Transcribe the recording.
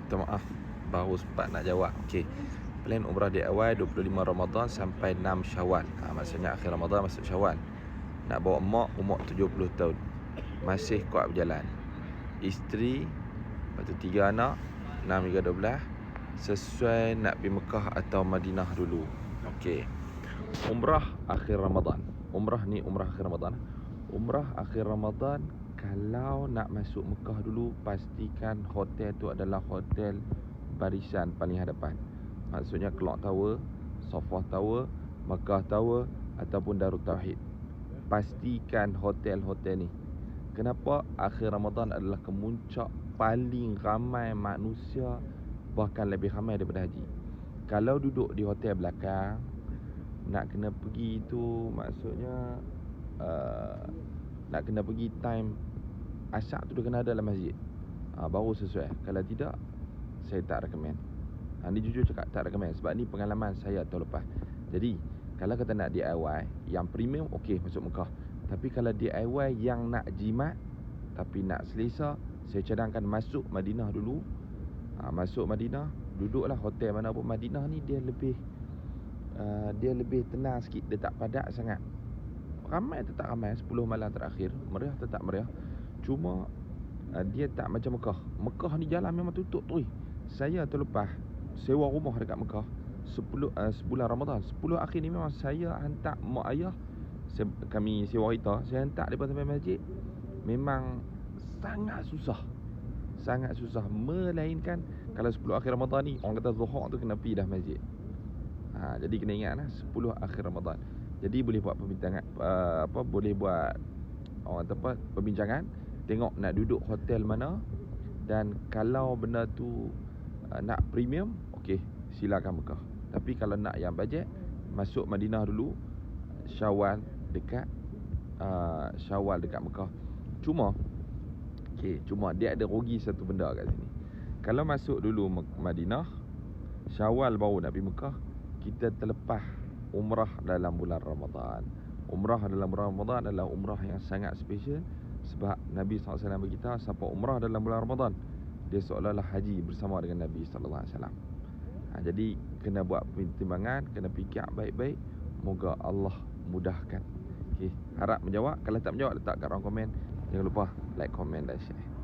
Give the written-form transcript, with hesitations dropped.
Minta maaf, baru sempat nak jawab. Okey. Plan umrah di awal 25 Ramadan sampai 6 Syawal. Maksudnya akhir Ramadan masuk Syawal. Nak bawa mak umur 70 tahun. Masih kuat berjalan. Isteri, lepas tu 3 anak, 6 hingga 12. Sesuai nak pergi Mekah atau Madinah dulu. Okey. Umrah akhir Ramadan. Umrah ni umrah akhir Ramadan. Umrah akhir Ramadan, kalau nak masuk Mekah dulu, pastikan hotel tu adalah hotel barisan paling hadapan. Maksudnya Clock Tower, Safwah Tower, Mekah Tower ataupun Darut Tauhid. Pastikan hotel-hotel ni. Kenapa? Akhir Ramadan adalah kemuncak paling ramai manusia, bahkan lebih ramai daripada haji. Kalau duduk di hotel belakang, nak kena pergi tu maksudnya nak kena pergi time asyak tu dia kena ada dalam masjid, baru sesuai. Kalau tidak, saya tak recommend. Ni jujur cakap tak recommend. Sebab ni pengalaman saya tahun lepas. Jadi kalau kata nak DIY yang premium, okey masuk Mekah. Tapi kalau DIY yang nak jimat tapi nak selesa, saya cadangkan masuk Madinah dulu. Masuk Madinah, duduklah hotel mana pun. Madinah ni dia lebih tenang sikit. Dia tak padat sangat. Ramai tetap ramai. 10 malam terakhir, meriah tetap meriah. Cuma dia tak macam Mekah. Mekah ni jalan memang tutup tu. Saya terlepas sewa rumah dekat Mekah sebulan Ramadan. 10 akhir ni memang saya hantar mak ayah, kami sewa kereta, saya hantar mereka sampai masjid. Memang sangat susah. Sangat susah. Melainkan kalau 10 akhir Ramadan ni, orang kata Zuhur tu kena pergi dah masjid. Jadi kena ingat 10 akhir Ramadan. Jadi boleh buat perbincangan, boleh buat orang kata perbincangan, tengok nak duduk hotel mana. Dan kalau benda tu nak premium, okey, silakan Mekah. Tapi kalau nak yang bajet, masuk Madinah dulu. Syawal dekat Mekah. Cuma dia ada rugi satu benda kat sini. Kalau masuk dulu Madinah, Syawal baru nak pergi Mekah, kita terlepas umrah dalam bulan Ramadan. Umrah dalam bulan Ramadan adalah umrah yang sangat special. Sebab Nabi SAW berkata, siapa umrah dalam bulan Ramadan, dia seolah-olah haji bersama dengan Nabi SAW. Jadi kena buat pertimbangan, kena fikir baik-baik. Moga Allah mudahkan. Harap menjawab. Kalau tak menjawab, letak kat ruang komen. Jangan lupa like, komen dan share.